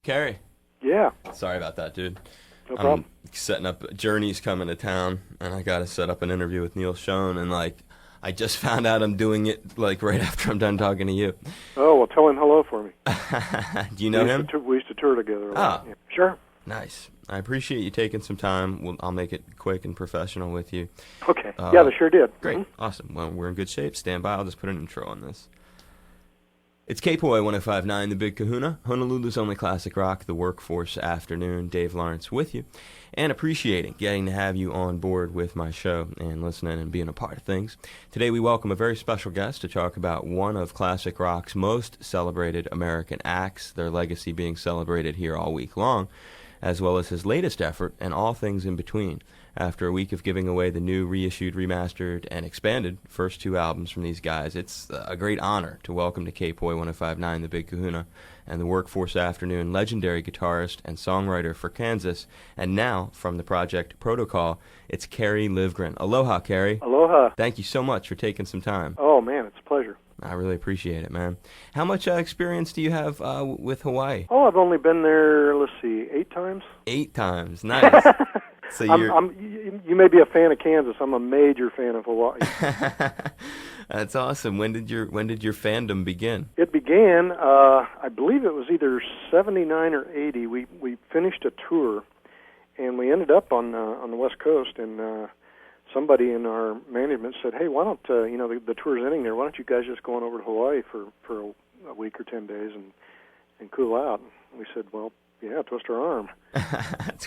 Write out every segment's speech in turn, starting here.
Kerry. Yeah. Sorry about that, dude. No problem. I'm setting up, Journey's coming to town, and I got to set up an interview with Neil Schoen, and, I just found out I'm doing it, right after I'm done talking to you. Oh, well, tell him hello for me. Do you know him? We used to tour together. Oh. Yeah. Sure. Nice. I appreciate you taking some time. I'll make it quick and professional with you. Okay. Yeah, they sure did. Great. Mm-hmm. Awesome. Well, we're in good shape. Stand by. I'll just put an intro on this. It's KPOI 105.9, The Big Kahuna, Honolulu's only classic rock, the Workforce Afternoon. Dave Lawrence with you, and appreciating getting to have you on board with my show and listening and being a part of things. Today we welcome a very special guest to talk about one of classic rock's most celebrated American acts, their legacy being celebrated here all week long, as well as his latest effort and all things in between. After a week of giving away the new, reissued, remastered, and expanded first two albums from these guys, it's a great honor to welcome to KPOI 105.9 The Big Kahuna and the Workforce Afternoon legendary guitarist and songwriter for Kansas, and now from the project Protocol, it's Kerry Livgren. Aloha, Kerry. Aloha. Thank you so much for taking some time. Oh, man, it's a pleasure. I really appreciate it, man. How much experience do you have with Hawaii? Oh, I've only been there, 8 times. 8 times. Nice. So you may be a fan of Kansas. I'm a major fan of Hawaii. That's awesome. When did your fandom begin? It began, I believe it was either 79 or 80. We finished a tour, and we ended up on the West Coast, and somebody in our management said, "Hey, why don't the tour's ending there? Why don't you guys just go on over to Hawaii for a week or 10 days and cool out?" And we said, "Well, yeah, twist our arm."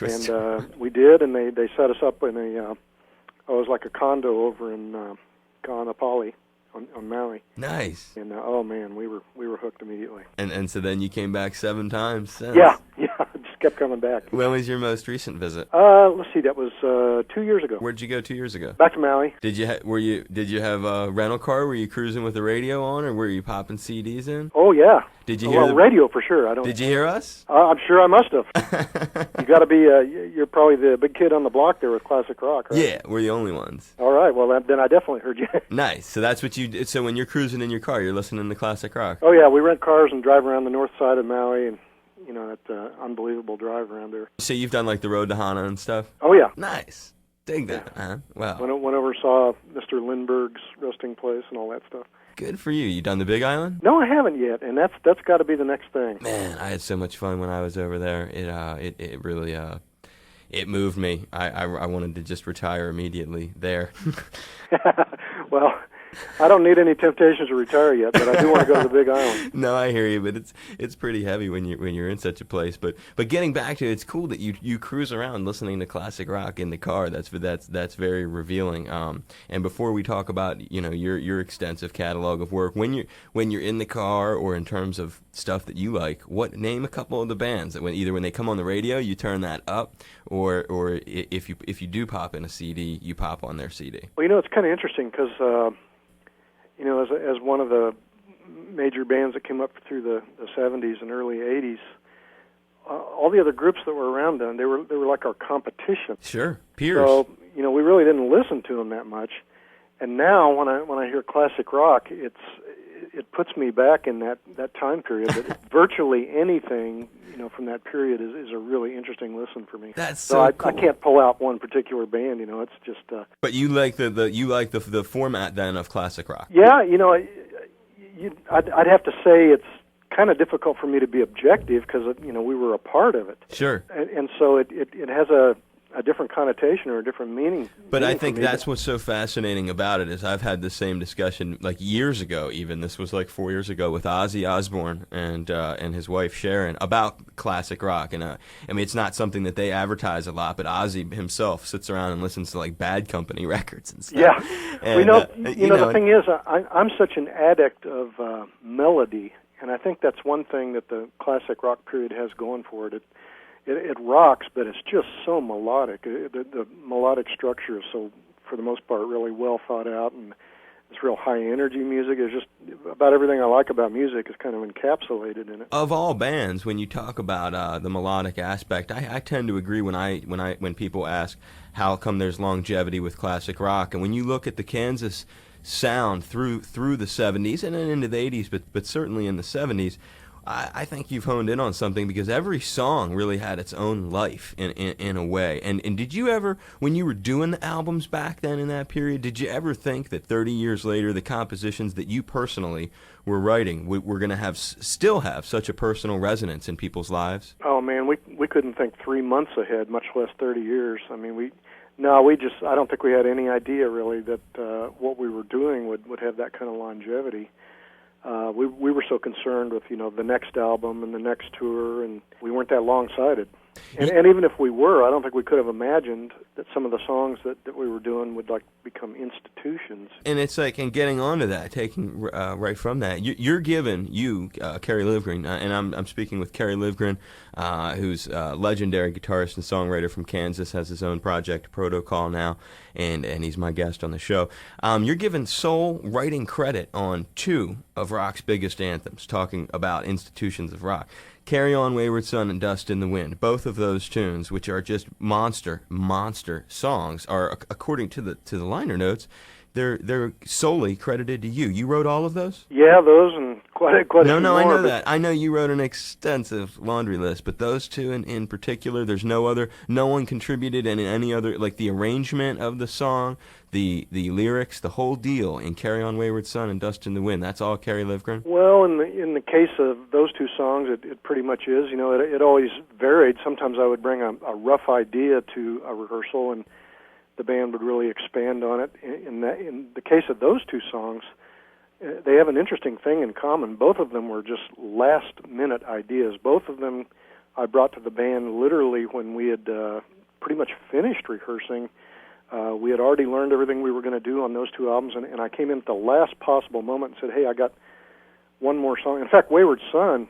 And we did, and they set us up in it was like a condo over in Kaanapali on Maui. Nice. And oh man, we were hooked immediately. And so then you came back 7 times since. Yeah, just kept coming back. When was your most recent visit? Let's see, that was 2 years ago. Where'd you go 2 years ago? Back to Maui. Did you have a rental car? Were you cruising with the radio on, or were you popping CDs in? Oh yeah. Did you hear radio for sure? Did you hear us? I'm sure I must have. You got to be. You're probably the big kid on the block there with classic rock, right? Yeah, we're the only ones. All right. Well, then I definitely heard you. Nice. So that's what you did. So when you're cruising in your car, you're listening to classic rock. Oh yeah, we rent cars and drive around the north side of Maui, and that unbelievable drive around there. So you've done the road to Hana and stuff. Oh yeah. Nice. Dig that, huh? Wow. Went over, saw Mr. Lindbergh's resting place and all that stuff. Good for you. You done the Big Island? No, I haven't yet, and that's got to be the next thing. Man, I had so much fun when I was over there. It really it moved me. I wanted to just retire immediately there. Well, I don't need any temptations to retire yet, but I do want to go to the Big Island. No, I hear you, but it's pretty heavy when you're in such a place. But getting back to it, it's cool that you cruise around listening to classic rock in the car. That's very revealing. And before we talk about your extensive catalog of work, when you're in the car or in terms of stuff that you like, name a couple of the bands that when they come on the radio you turn that up, or if you do pop in a CD, you pop on their CD. Well, it's kind of interesting because. As one of the major bands that came up through the 70s and early 80s, all the other groups that were around then, they were like our competition. Sure, peers. So, we really didn't listen to them that much. And now when I hear classic rock, it puts me back in that time period. That virtually anything, from that period is a really interesting listen for me. That's so cool. I can't pull out one particular band, it's just... But you like the format then of classic rock? Yeah, I'd have to say it's kind of difficult for me to be objective because, we were a part of it. Sure. And so it has a different connotation or a different meaning. But I think that's what's so fascinating about it is I've had the same discussion years ago. Even this was 4 years ago with Ozzy Osbourne and his wife Sharon about classic rock. And it's not something that they advertise a lot, but Ozzy himself sits around and listens to Bad Company records and stuff. Yeah. And, the thing is, I'm such an addict of melody, and I think that's one thing that the classic rock period has going for it. It rocks, but it's just so melodic. The melodic structure is so, for the most part, really well thought out, and it's real high-energy music. It's just about everything I like about music is kind of encapsulated in it. Of all bands, when you talk about the melodic aspect, I tend to agree when people ask how come there's longevity with classic rock, and when you look at the Kansas sound through the 70s and then into the 80s, but certainly in the 70s, I think you've honed in on something, because every song really had its own life in a way. And did you ever, when you were doing the albums back then in that period, did you ever think that 30 years later the compositions that you personally were writing were going to still have such a personal resonance in people's lives? Oh man, we couldn't think 3 months ahead, much less 30 years. I mean, I don't think we had any idea really that what we were doing would have that kind of longevity. We were so concerned with, the next album and the next tour, and we weren't that long-sighted. And even if we were, I don't think we could have imagined that some of the songs that we were doing would become institutions. And it's like, and getting onto that, taking right from that, you're given, Kerry Livgren, and I'm speaking with Kerry Livgren, who's a legendary guitarist and songwriter from Kansas, has his own project, Protocol, now, and he's my guest on the show. You're given sole writing credit on 2 of rock's biggest anthems, talking about institutions of rock. Carry On, Wayward Son, and Dust in the Wind. Both of those tunes, which are just monster songs, are, according to the liner notes, they're solely credited to you. You wrote all of those? Yeah, those and quite a few more. No, I know that. I know you wrote an extensive laundry list, but those 2 in particular, there's no one contributed any other, like the arrangement of the song, the lyrics, the whole deal in Carry On, Wayward Son, and Dust in the Wind. That's all Kerry Livgren? Well, in the case of those 2 songs, it pretty much is. It always varied. Sometimes I would bring a rough idea to a rehearsal, and the band would really expand on it. In the case of those 2 songs, they have an interesting thing in common. Both of them were just last-minute ideas. Both of them I brought to the band literally when we had pretty much finished rehearsing. We had already learned everything we were going to do on those 2 albums, and I came in at the last possible moment and said, hey, I got one more song. In fact, Wayward Son,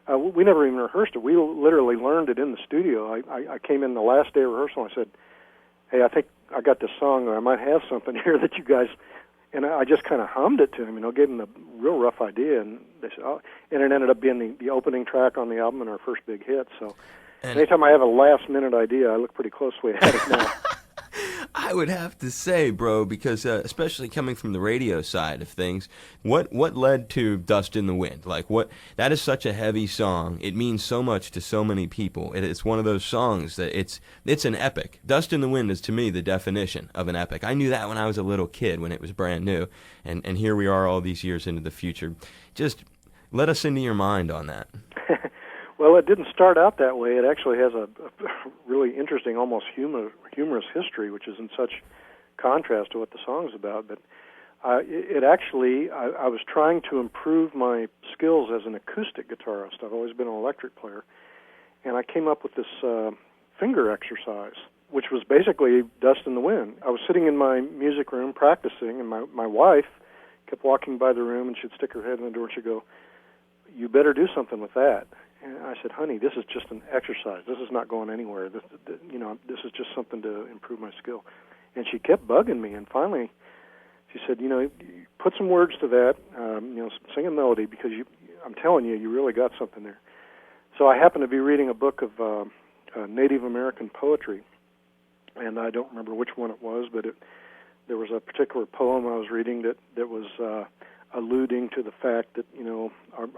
we never even rehearsed it. We literally learned it in the studio. I came in the last day of rehearsal, and I said, hey, I think I got this song, or I might have something here that you guys... And I just kind of hummed it to him, gave him a real rough idea, and they said, oh, and it ended up being the opening track on the album and our first big hit. So anytime I have a last-minute idea, I look pretty closely at it now. I would have to say, bro, because especially coming from the radio side of things, what led to Dust in the Wind? That is such a heavy song. It means so much to so many people. It's one of those songs that it's an epic. Dust in the Wind is, to me, the definition of an epic. I knew that when I was a little kid, when it was brand new, and here we are all these years into the future. Just let us into your mind on that. Well, it didn't start out that way. It actually has a really interesting, almost humorous history, which is in such contrast to what the song's about. But I was trying to improve my skills as an acoustic guitarist. I've always been an electric player. And I came up with this finger exercise, which was basically Dust in the Wind. I was sitting in my music room practicing, and my wife kept walking by the room, and she'd stick her head in the door, and she'd go, you better do something with that. And I said, honey, this is just an exercise. This is not going anywhere. This is just something to improve my skill. And she kept bugging me, and finally she said, put some words to that, sing a melody, because I'm telling you, you really got something there. So I happened to be reading a book of Native American poetry, and I don't remember which one it was, but there was a particular poem I was reading that was alluding to the fact that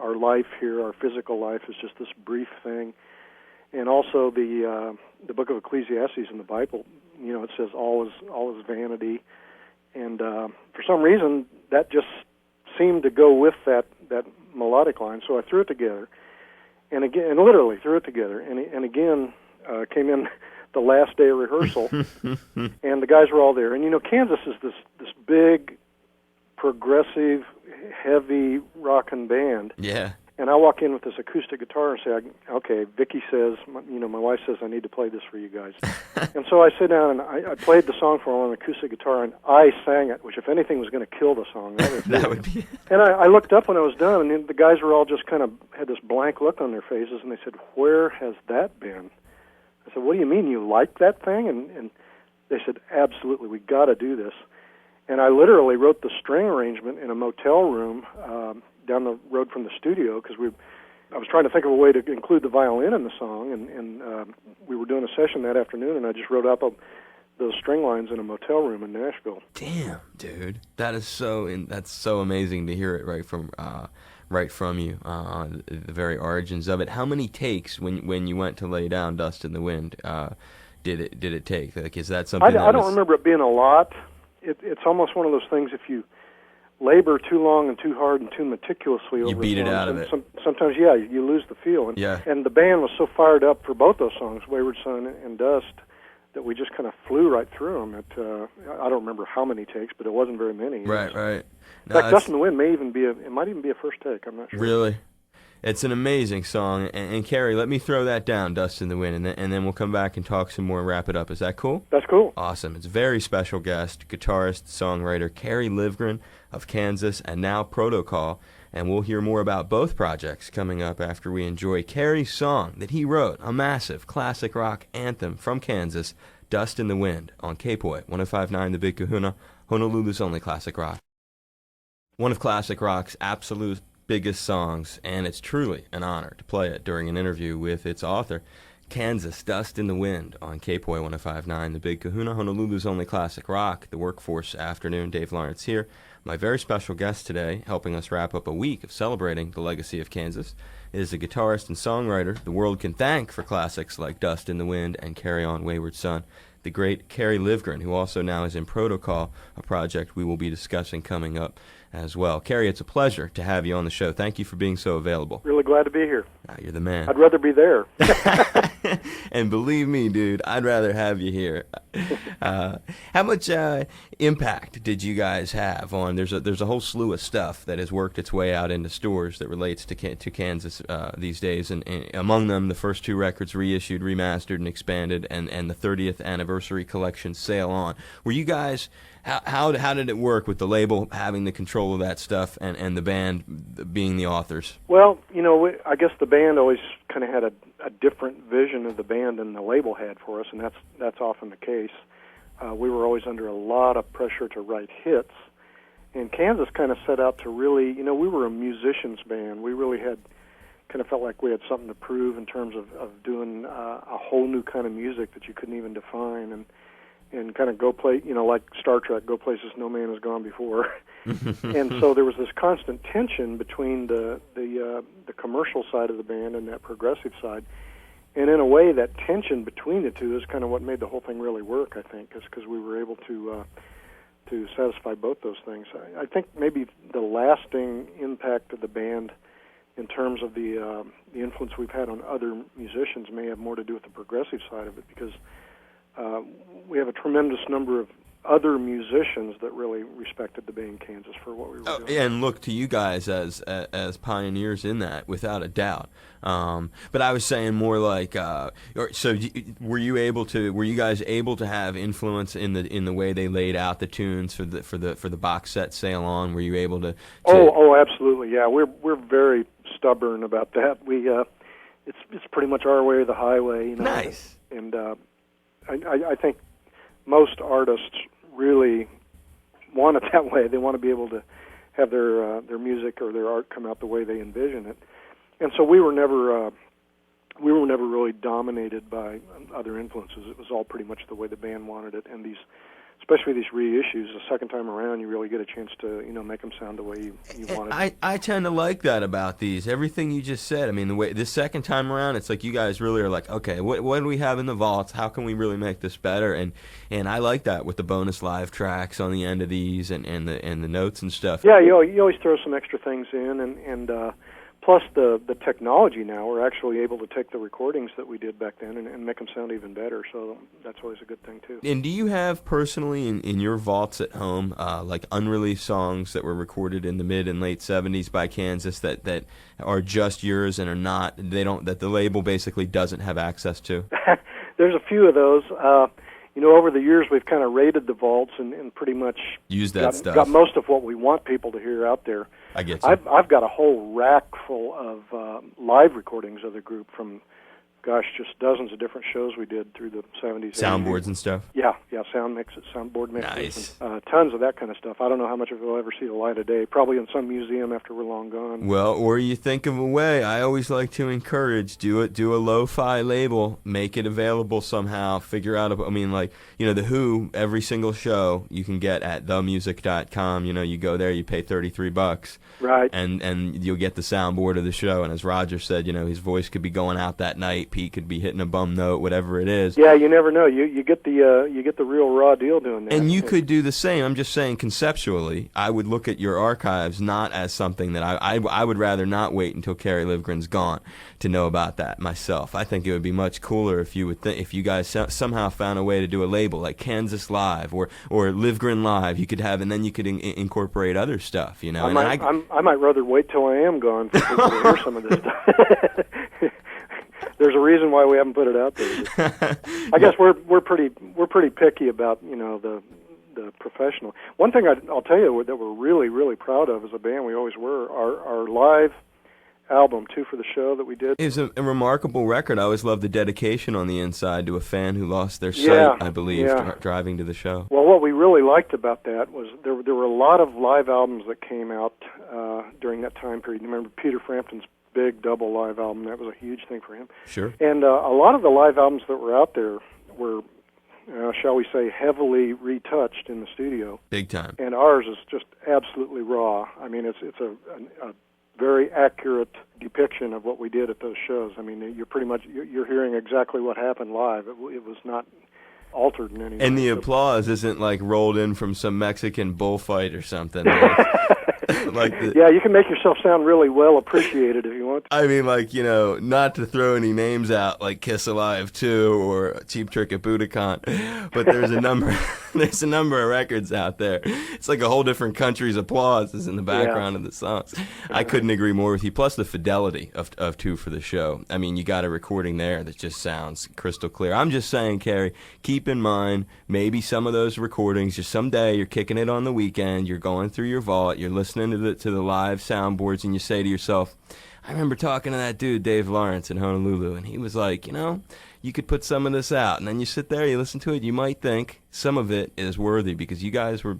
our life here, our physical life, is just this brief thing, and also the book of Ecclesiastes in the Bible. It says all is vanity, and for some reason that just seemed to go with that melodic line. So I threw it together, and literally threw it together, and again came in the last day of rehearsal, and the guys were all there, and Kansas is this big, progressive, heavy rockin' band. Yeah. And I walk in with this acoustic guitar and say, okay, Vicki says, my wife says I need to play this for you guys. And so I sit down and I played the song for them on the acoustic guitar, and I sang it, which if anything was going to kill the song, that would be it. And I looked up when I was done, and the guys were all just kind of had this blank look on their faces, and they said, where has that been? I said, what do you mean, you like that thing? And they said, absolutely, we got to do this. And I literally wrote the string arrangement in a motel room down the road from the studio, because I was trying to think of a way to include the violin in the song, and we were doing a session that afternoon, and I just wrote out those string lines in a motel room in Nashville. Damn, dude, that's so amazing to hear it right right from you, the very origins of it. How many takes when you went to lay down Dust in the Wind did it take? Like, is that something? I don't remember it being a lot. It's almost one of those things. If you labor too long and too hard and too meticulously over you beat songs, it out of it. Sometimes, yeah, you lose the feel. And the band was so fired up for both those songs, Wayward Son and Dust, that we just kind of flew right through them. I don't remember how many takes, but it wasn't very many. Right. In fact, Dust in the Wind might even be a first take. I'm not sure. Really? It's an amazing song. And Kerry, let me throw that down, Dust in the Wind, and then we'll come back and talk some more and wrap it up. Is that cool? That's cool. Awesome. It's a very special guest, guitarist, songwriter Kerry Livgren of Kansas, and now Protocol. And we'll hear more about both projects coming up after we enjoy Kerry's song that he wrote, a massive classic rock anthem from Kansas, Dust in the Wind, on KPOI 105.9 The Big Kahuna, Honolulu's only classic rock. One of classic rock's absolute biggest songs, and it's truly an honor to play it during an interview with its author, Kansas, Dust in the Wind, on KPOI 105.9 The Big Kahuna, Honolulu's only classic rock, the Workforce Afternoon. Dave Lawrence here. My very special guest today, helping us wrap up a week of celebrating the legacy of Kansas, is a guitarist and songwriter the world can thank for classics like Dust in the Wind and Carry On Wayward Son, the great Kerry Livgren, who also now is in Protocol, a project we will be discussing coming up as well. Kerry, it's a pleasure to have you on the show. Thank you for being so available. Really glad to be here. You're the man. I'd rather be there. And believe me, dude, I'd rather have you here. How much impact did you guys have on? There's a whole slew of stuff that has worked its way out into stores that relates to Kansas these days, and among them the first two records reissued, remastered, and expanded, and the 30th anniversary collection Sail On. Were you guys? How did it work with the label having the control of that stuff and the band being the authors? Well, I guess the band always kind of had a different vision of the band than the label had for us, and that's often the case. We were always under a lot of pressure to write hits, and Kansas kind of set out to really, we were a musicians band. We really kind of felt like we had something to prove in terms of doing a whole new kind of music that you couldn't even define, and kind of go play, like Star Trek, go places no man has gone before. And so there was this constant tension between the commercial side of the band and that progressive side. And in a way, that tension between the two is kind of what made the whole thing really work, I think, because we were able to satisfy both those things. I think maybe the lasting impact of the band in terms of the influence we've had on other musicians may have more to do with the progressive side of it, because we have a tremendous number of other musicians that really respected the band Kansas for what we were doing. And look to you guys as pioneers in that, without a doubt. But I was saying more like, were you guys able to have influence in the way they laid out the tunes for the box set Sail On? Were you able to? Oh, absolutely, yeah. We're very stubborn about that. It's pretty much our way or the highway. Nice. And I think most artists really want it that way. They want to be able to have their music or their art come out the way they envision it. And so we were never really dominated by other influences. It was all pretty much the way the band wanted it. And especially these reissues, the second time around, you really get a chance to make them sound the way you want it. I tend to like that about these. Everything you just said. I mean, this second time around, it's like you guys really are like, okay, what do we have in the vaults? How can we really make this better? And I like that with the bonus live tracks on the end of these and the notes and stuff. Yeah, you always throw some extra things in, and plus the technology now, we're actually able to take the recordings that we did back then and make them sound even better, so that's always a good thing too. And do you have personally in your vaults at home like unreleased songs that were recorded in the mid and late 70s by Kansas that are just yours and that the label basically doesn't have access to? There's a few of those. Over the years we've kind of raided the vaults and pretty much used that stuff. Got most of what we want people to hear out there. I get you. I've got a whole rack full of live recordings of the group from just dozens of different shows we did through the 70s. Soundboards 80s. and stuff? Yeah, sound mixes, soundboard mixes. Nice. And, tons of that kind of stuff. I don't know how much of it will ever see the light of day. Probably in some museum after we're long gone. Well, or you think of a way. I always like to encourage, do a lo-fi label, make it available somehow, figure out, The Who, every single show you can get at themusic.com. You go there, you pay $33. Right. And you'll get the soundboard of the show. And as Roger said, his voice could be going out that night. Pete could be hitting a bum note, whatever it is. Yeah, you never know. You get the real raw deal doing that. And you could do the same. I'm just saying, conceptually, I would look at your archives not as something that I would rather not wait until Kerry Livgren's gone to know about that myself. I think it would be much cooler if you guys somehow found a way to do a label like Kansas Live or Livgren Live. You could have, and then you could incorporate other stuff. I might rather wait till I am gone for people to hear some of this stuff. There's a reason why we haven't put it out there. I guess we're pretty picky about the professional. One thing I'll tell you that we're really, really proud of as a band, we always were, our live album, Two for the Show, that we did. It was a remarkable record. I always loved the dedication on the inside to a fan who lost their sight, I believe, driving to the show. Well, what we really liked about that was there were a lot of live albums that came out during that time period. You remember Peter Frampton's big double live album? That was a huge thing for him. Sure. And a lot of the live albums that were out there were, shall we say, heavily retouched in the studio. Big time. And ours is just absolutely raw. I mean, it's a very accurate depiction of what we did at those shows. I mean, you're hearing exactly what happened live. It was not altered in any way. And the applause isn't like rolled in from some Mexican bullfight or something. Yeah, you can make yourself sound really well appreciated if you want to. I mean, not to throw any names out like Kiss Alive 2 or Cheap Trick at Budokan, but there's a number of records out there. It's like a whole different country's applause is in the background of the songs. I couldn't agree more with you. Plus the fidelity of Two for the Show. I mean, you got a recording there that just sounds crystal clear. I'm just saying, Kerry, keep in mind maybe some of those recordings, just someday you're kicking it on the weekend, you're going through your vault, you're listening to the live soundboards, and you say to yourself, I remember talking to that dude, Dave Lawrence, in Honolulu, and he was like, you could put some of this out. And then you sit there, you listen to it, you might think some of it is worthy because you guys were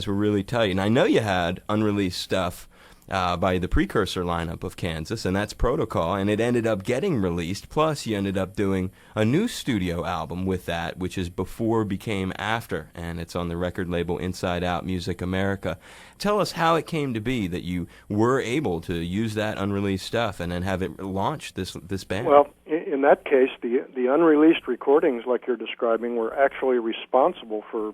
really tight. And I know you had unreleased stuff by the precursor lineup of Kansas, and that's Protocol, and it ended up getting released. Plus, you ended up doing a new studio album with that, which is Before Became After, and it's on the record label Inside Out Music America. Tell us how it came to be that you were able to use that unreleased stuff and then have it launch this band. Well, in that case, the unreleased recordings, like you're describing, were actually responsible for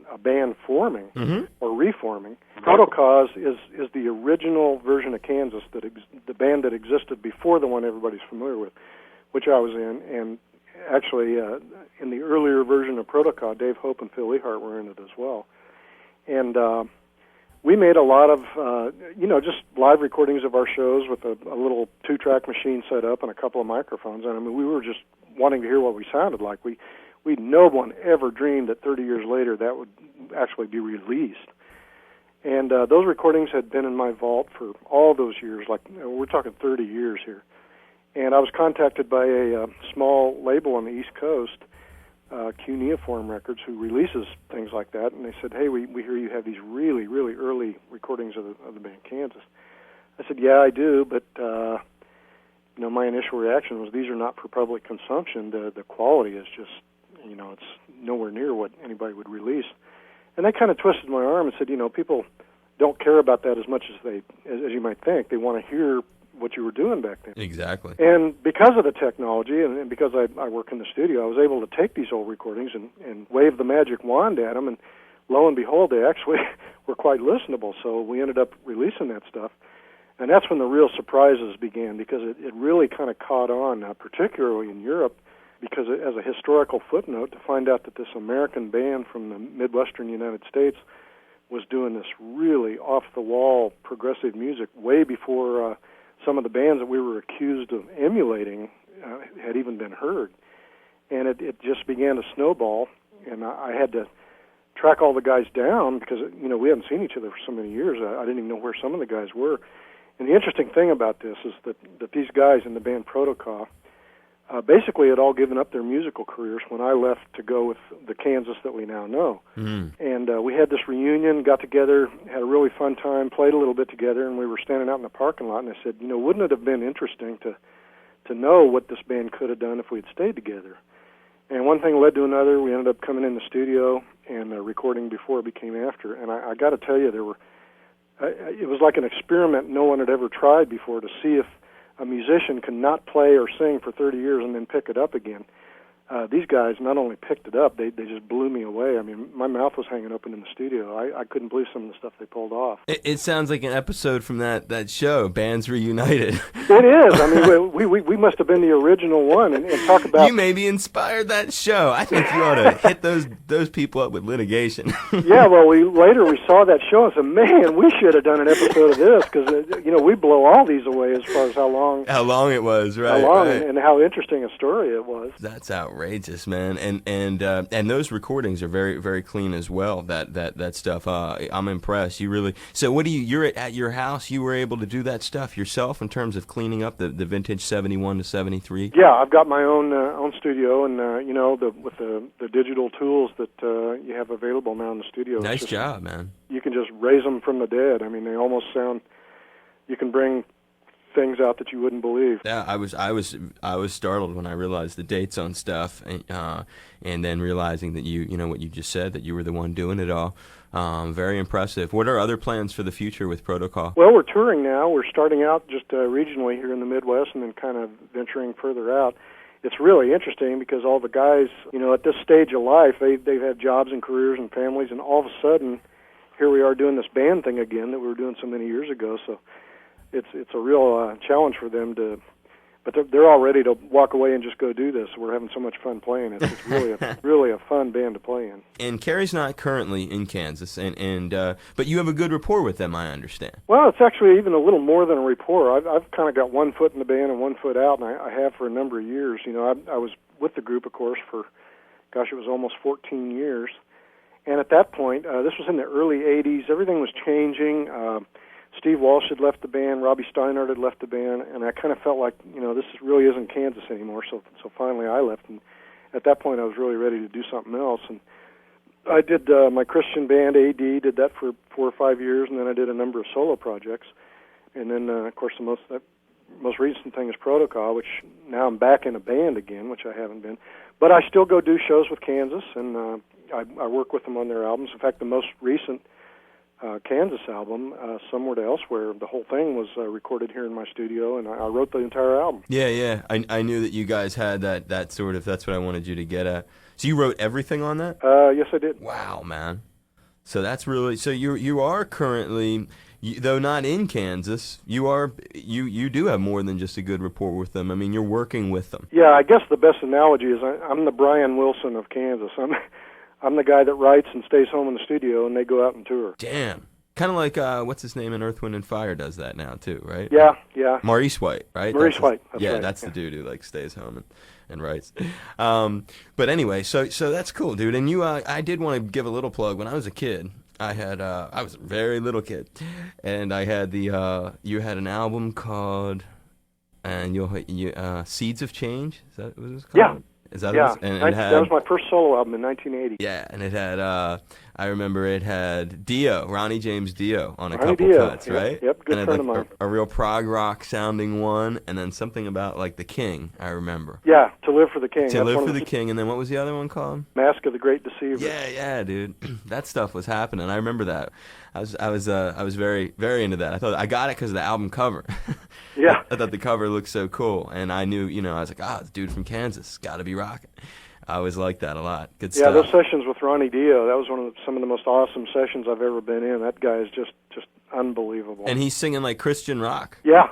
a band forming or reforming. Protocol is the original version of Kansas, the band that existed before the one everybody's familiar with, which I was in. And actually, in the earlier version of Protocol, Dave Hope and Phil Ehart were in it as well. And we made a lot of, just live recordings of our shows with a little 2-track machine set up and a couple of microphones. And I mean, we were just wanting to hear what we sounded like. No one ever dreamed that 30 years later that would actually be released. And those recordings had been in my vault for all those years, we're talking 30 years here. And I was contacted by a small label on the East Coast, Cuneiform Records, who releases things like that, and they said, hey, we hear you have these really, really early recordings of the band Kansas. I said, yeah, I do, but my initial reaction was these are not for public consumption. The quality is just, it's nowhere near what anybody would release. And they kind of twisted my arm and said, people don't care about that as much as you might think. They want to hear what you were doing back then. Exactly. And because of the technology and because I work in the studio, I was able to take these old recordings and wave the magic wand at them, and lo and behold, they actually were quite listenable. So we ended up releasing that stuff. And that's when the real surprises began, because it really kind of caught on, particularly in Europe, because as a historical footnote, to find out that this American band from the Midwestern United States was doing this really off-the-wall progressive music way before some of the bands that we were accused of emulating had even been heard. And it just began to snowball, and I had to track all the guys down because, we hadn't seen each other for so many years. I didn't even know where some of the guys were. And the interesting thing about this is that these guys in the band Protocol, basically had all given up their musical careers when I left to go with the Kansas that we now know. And we had this reunion, got together, had a really fun time, played a little bit together, and we were standing out in the parking lot, and I said, wouldn't it have been interesting to know what this band could have done if we had stayed together? And one thing led to another. We ended up coming in the studio and recording before it became after. And I got to tell you, it was like an experiment no one had ever tried before to see if a musician can not play or sing for 30 years and then pick it up again. These guys not only picked it up, they just blew me away. I mean, my mouth was hanging open in the studio. I couldn't believe some of the stuff they pulled off. It sounds like an episode from that show, Bands Reunited. It is. I mean, we must have been the original one. And talk about... You maybe inspired that show. I think you ought to hit those people up with litigation. Yeah, well, we saw that show and said, man, we should have done an episode of this, because, we blow all these away as far as how long it was, right? How long, right. And how interesting a story it was. That's outrageous, man. And those recordings are very, very clean as well. That stuff. I'm impressed. You really. So what do you're at your house? You were able to do that stuff yourself in terms of cleaning up the vintage 71 to 73. Yeah, I've got my own studio, and with the digital tools that you have available now in the studio. Nice job, man. You can just raise them from the dead. I mean, they almost sound. You can bring things out that you wouldn't believe. Yeah, I was startled when I realized the dates on stuff, and then realizing that you know what you just said, that you were the one doing it all. Very impressive. What are other plans for the future with Protocol? Well, we're touring now. We're starting out just regionally here in the Midwest, and then kind of venturing further out. It's really interesting because all the guys, at this stage of life, they've had jobs and careers and families, and all of a sudden, here we are doing this band thing again that we were doing so many years ago. So it's a real challenge for them but they're all ready to walk away and just go do this. We're having so much fun playing. It's really a fun band to play in. And Kerry's not currently in Kansas, but you have a good rapport with them, I understand. Well, it's actually even a little more than a rapport. I've kind of got one foot in the band and one foot out, and I have for a number of years. I was with the group, of course, for, it was almost 14 years. And at that point, this was in the early 80s. Everything was changing. Steve Walsh had left the band, Robbie Steinhardt had left the band, and I kind of felt like, this really isn't Kansas anymore, so finally I left, and at that point I was really ready to do something else, and I did my Christian band, AD, did that for 4 or 5 years, and then I did a number of solo projects, and then, of course, the most recent thing is Protocol, which now I'm back in a band again, which I haven't been, but I still go do shows with Kansas, and I work with them on their albums. In fact, the most recent Kansas album, Somewhere to Elsewhere, the whole thing was recorded here in my studio, and I wrote the entire album. Yeah. I knew that you guys had that sort of, that's what I wanted you to get at. So you wrote everything on that? Yes, I did. Wow, man. So that's really, so you are currently, though not in Kansas, you do have more than just a good rapport with them. I mean, you're working with them. Yeah, I guess the best analogy is I'm the Brian Wilson of Kansas. I'm the guy that writes and stays home in the studio, and they go out and tour. Damn. Kind of like, what's his name in Earth, Wind, and Fire does that now, too, right? Yeah. Maurice White, right? Maurice White, that's right. That's the dude who, stays home and writes. But anyway, so that's cool, dude. And I did want to give a little plug. When I was a kid, I was a very little kid, and I had you had an album called, and Seeds of Change? Is that what it was called? Yeah. Is that yeah, that was my first solo album in 1980. Yeah, and it had, I remember it had Dio, Ronnie James Dio on a Ronnie couple Dio, cuts, right? Yep, good and friend of mine. A real prog rock sounding one, and then something about The King, I remember. Yeah, To Live for the King. To Live for the King, and then what was the other one called? Mask of the Great Deceiver. Yeah, dude. That stuff was happening. I remember that. I was very, very into that. I got it because of the album cover. Yeah. I thought the cover looked so cool, and I knew, I was like, this dude from Kansas, got to be rocking. I always liked that a lot. Good stuff. Yeah, those sessions with Ronnie Dio, that was some of the most awesome sessions I've ever been in. That guy is just unbelievable. And he's singing Christian rock. Yeah.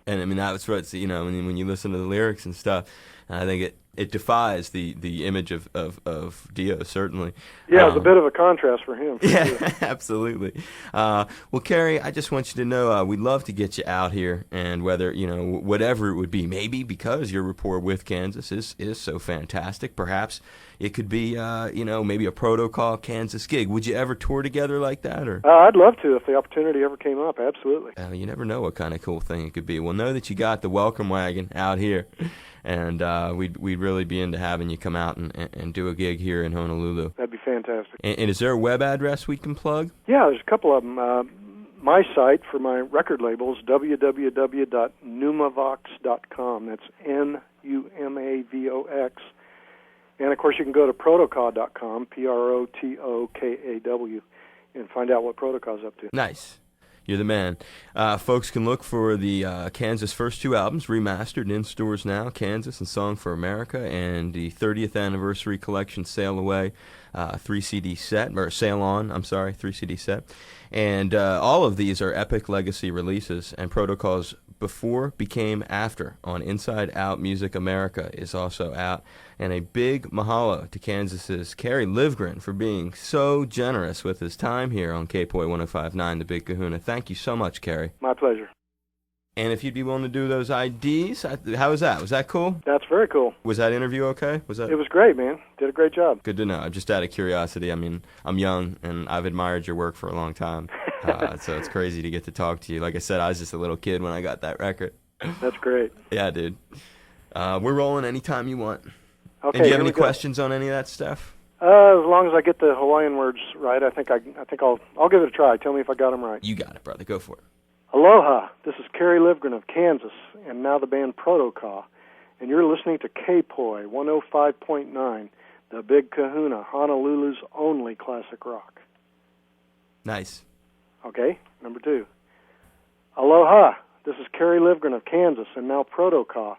And I mean, that's what, when you listen to the lyrics and stuff, I think it defies the image of Dio, certainly. Yeah, it was a bit of a contrast for him. Yeah, absolutely. Well, Kerry, I just want you to know we'd love to get you out here, and whether, whatever it would be, maybe because your rapport with Kansas is so fantastic, perhaps it could be, maybe a Protocol Kansas gig. Would you ever tour together like that? Or I'd love to if the opportunity ever came up, absolutely. You never know what kind of cool thing it could be. Well, know that you got the welcome wagon out here. and we'd really be into having you come out and do a gig here in Honolulu. That'd be fantastic. And is there a web address we can plug? Yeah, there's a couple of them. My site for my record label is www.numavox.com. That's Numavox. And, of course, you can go to protokaw.com, Protokaw, and find out what Protokaw's up to. Nice. You're the man. Folks can look for the Kansas first two albums, remastered in stores now, Kansas and Song for America, and the 30th Anniversary Collection Sail Away 3-CD set, or Sail On, 3-CD set. And all of these are epic legacy releases, and Protokaw's Before Became After on Inside Out Music America is also out. And a big mahalo to Kansas's Kerry Livgren for being so generous with his time here on KPOI 105.9 The Big Kahuna. Thank you so much, Kerry. My pleasure. And if you'd be willing to do those IDs, how was that? Was that cool? That's very cool. Was that interview okay? It was great, man. Did a great job. Good to know. Just out of curiosity, I mean, I'm young, and I've admired your work for a long time. So it's crazy to get to talk to you. Like I said, I was just a little kid when I got that record. That's great. Yeah, dude. We're rolling anytime you want. Okay. And do you have any questions on any of that stuff? As long as I get the Hawaiian words right, I think I'll give it a try. Tell me if I got them right. You got it, brother. Go for it. Aloha. This is Kerry Livgren of Kansas, and now the band Protokaw, and you're listening to KPOI 105.9, The Big Kahuna, Honolulu's only classic rock. Nice. Okay. Number 2. Aloha. This is Kerry Livgren of Kansas, and now Protokaw,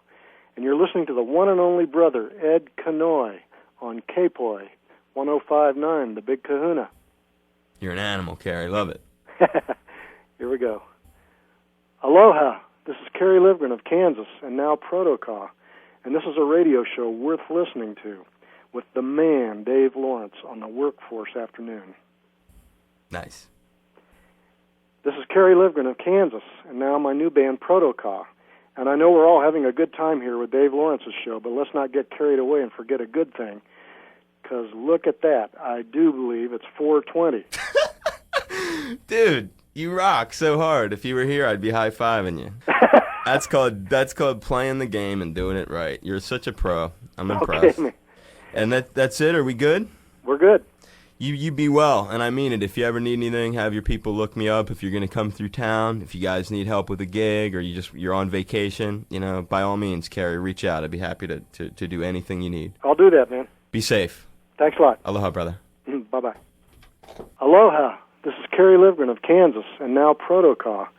and you're listening to the one and only brother, Ed Kanoy, on KPOI 105.9, The Big Kahuna. You're an animal, Kerry. Love it. Here we go. Aloha. This is Kerry Livgren of Kansas, and now Protokaw, and this is a radio show worth listening to with the man, Dave Lawrence, on the Workforce Afternoon. Nice. This is Kerry Livgren of Kansas, and now my new band, Protokaw. And I know we're all having a good time here with Dave Lawrence's show, but let's not get carried away and forget a good thing, because look at that. I do believe it's 4:20. Dude, you rock so hard. If you were here, I'd be high-fiving you. That's called playing the game and doing it right. You're such a pro. I'm impressed. Okay. And that's it? Are we good? We're good. You be well, and I mean it. If you ever need anything, have your people look me up. If you're going to come through town, if you guys need help with a gig, or you're on vacation, by all means, Kerry, reach out. I'd be happy to do anything you need. I'll do that, man. Be safe. Thanks a lot. Aloha, brother. Bye-bye. Aloha. This is Kerry Livgren of Kansas, and now Protokaw,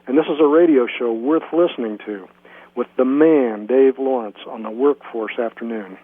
and this is a radio show worth listening to with the man, Dave Lawrence, on the Workforce Afternoon.